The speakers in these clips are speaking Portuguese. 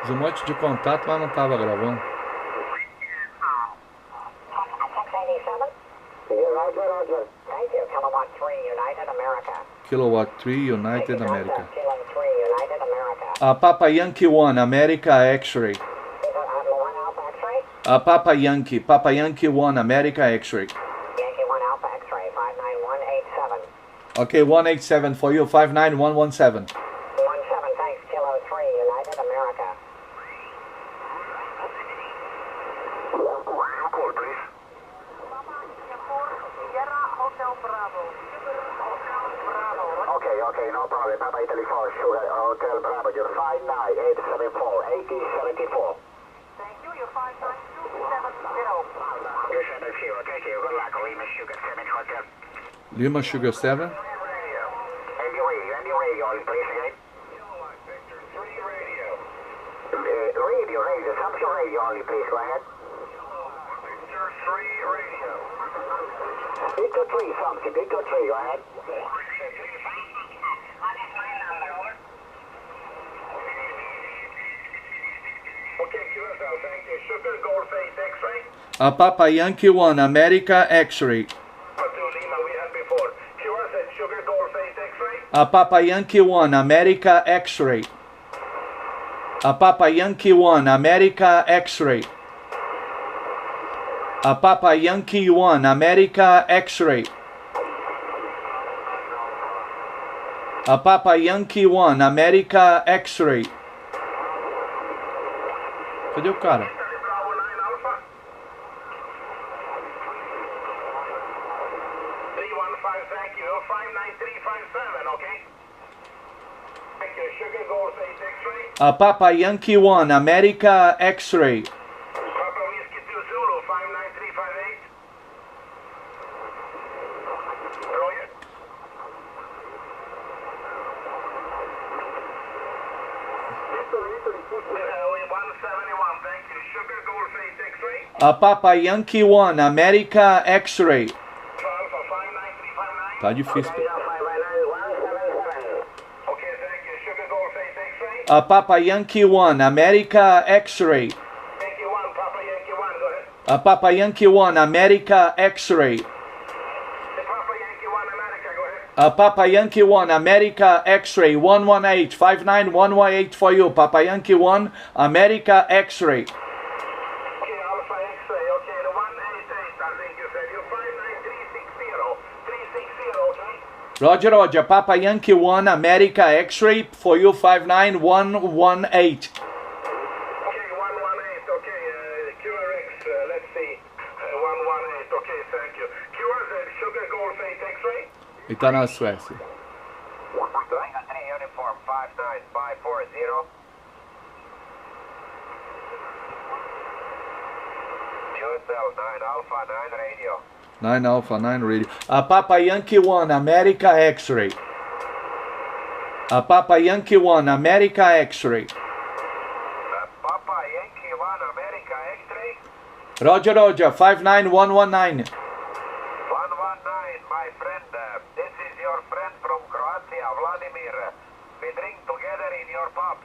Fiz um monte de contato, mas não estava gravando. 687. Roger, Roger. Thank you. Kilowatt 3, United America. Kilowatt 3, United America. Kilo 3, United America. Papa Yankee 1, America X-ray. Is it One Alpha X-ray? Papa Yankee 1, America X-ray. Yankee 1 Alpha X-ray, 59187. Okay, 187 for you, 59117. 17, thanks. Kilo 3, United America. Call, please. Okay, no problem. Papa Italy 4, Sugar, Hotel Bravo, you're 59874, 8074. Thank you, you're 59270. You said it's here, thank you. Good luck, Lima Sugar 7 Hotel. Lima Sugar 7. And the radio, please, again. Radio, Samsung radio only, please, go ahead. Victor 3, something, Victor 3, go ahead. Okay, QSL, thank you. Sugar Gold Face X-ray. Papa Yankee 1, America X-ray. Lima, we had before. QSL, Sugar Gold Face X-ray. Papa Yankee 1, America X-ray. Papa Yankee 1, America X-ray. Papa Yankee 1, America X-ray. Papa Yankee 1, America X-ray. Cadê o cara? Bravo 9 Alpha. 315, thank you. 59357, okay? Thank you. Sugar Gold Face X-ray. Papa Yankee 1, America X-ray. Papa Whiskey 2 Zulu, 59358. Roger. We 171, thank you. Sugar Gold Face X-ray. Papa Yankee 1, America X-ray. Alpha 59359. Tá difícil. Okay, thank you. Sugar Gold Face X-ray. Papa Yankee 1, America X-ray. Yankee 1, Papa Yankee 1, go ahead. Papa Yankee 1, America X-ray. Papa Yankee 1, America, go ahead. Papa Yankee 1, America X-ray. 118, 59118 for you. Papa Yankee 1, America X-ray. Okay, Alpha X-ray, okay, the 188, I think you said. You're 59360, 360, okay? Roger, Roger. Papa Yankee 1, America X-ray for you, 59118. Okay, 118, okay, QRX, let's see. 118, okay, thank you. QRZ, Sugar Gold Face X-ray. Ele tá na Suécia. Triangle 3 Uniform 59540. QSL 9 Alpha 9 Radio. 9 Alpha 9 Radio. Papa Yankee 1, America X-ray. Papa Yankee 1, America X-ray. Papa Yankee 1 America X-ray. Roger, Roger. 59119. 119, my friend. This is your friend from Croatia, Vladimir. We drink together in your pub.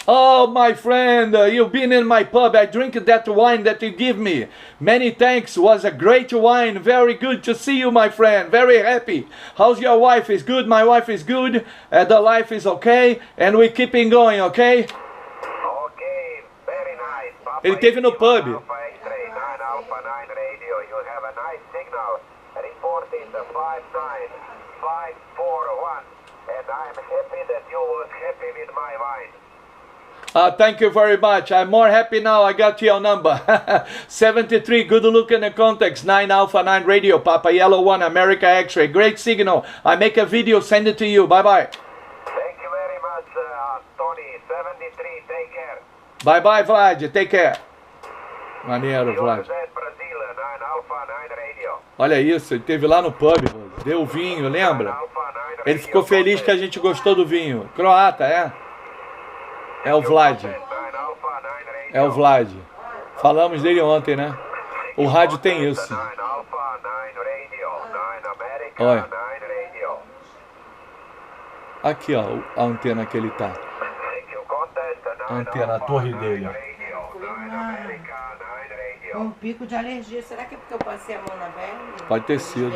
Oh, my friend, you've been in my pub. I drink that wine that you give me. Many thanks. Was a great wine. Very good to see you, my friend. Very happy. How's your wife? Is good? My wife is good. The life is okay. And we keeping going, okay? Okay, very nice. Papa Ele teve no Yankee pub. 1 Alpha X-ray, 9 Alpha 9 Radio. You have a nice signal. Reporting the 59541. And I'm happy that you was happy with my wine. Thank you very much. I'm more happy now. I got your number. 73, good look in the context. 9 Alpha 9 Radio, Papa Yellow 1, America X-ray. Great signal. I make a video, send it to you. Bye-bye. Thank you very much, Tony. 73, take care. Bye-bye, Vlad. Take care. Maneiro, Vlad. UZ Brasil, 9 Alpha 9 Radio. Olha isso, ele teve lá no pub, deu vinho, lembra? Alpha 9 Ele ficou feliz que a gente gostou do vinho. Croata, é? É o Vlad. 9 Alpha 9 Radio. É o Vlad. Falamos dele ontem, né? O rádio tem isso. 9 Alpha 9 Radio. 9 America Olha. 9 Radio. Aqui, ó, a antena que ele tá. Thank you, contest 9 antena, a torre dele. Um pico de alergia. Será que é porque eu passei a mão na pele? Pode ter sido.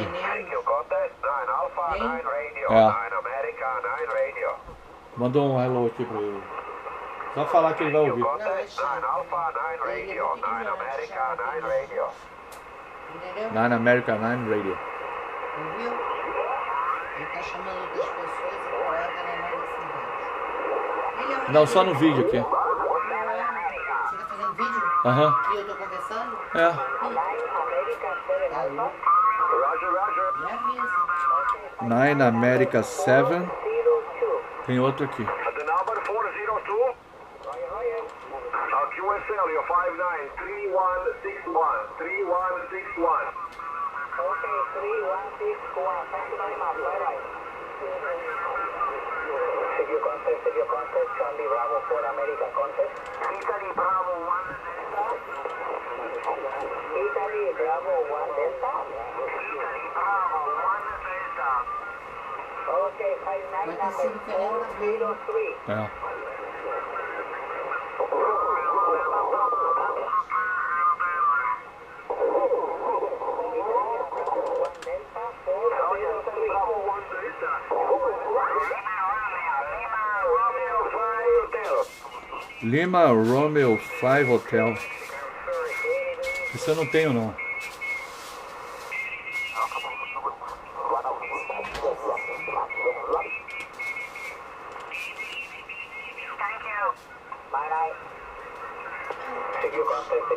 Mandou um hello aqui pra ele. Só falar que ele vai ouvir. Não, é chato. Entendeu? 9 America 9 Radio. Ouviu? Ele tá chamando outras pessoas e coloca na nova cidade. Ele é um Não, só no vídeo aqui. Você tá fazendo vídeo? Aham. E eu tô conversando? É. Me avisa. 9 America 7. Tem outro aqui. The number 402. QSL, you're 593161. 3161. Okay, 3161. Thank you very much. Bye bye. Civil contest, Charlie Bravo 4 America contest. Italy Bravo 1 Delta. Italy Bravo 1 Delta. Italy Bravo 1 Delta. Okay, 59 number 403. É. Lima Romeo 5 Hotel. Isso eu não tenho não. Bye bye. Civil contest,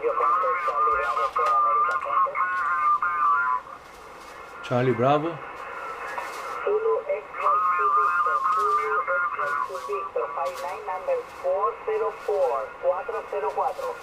Charlie Bravo 4 America contest. Charlie Bravo. Zulu X-Ray to Victor, 59 number 404, 404.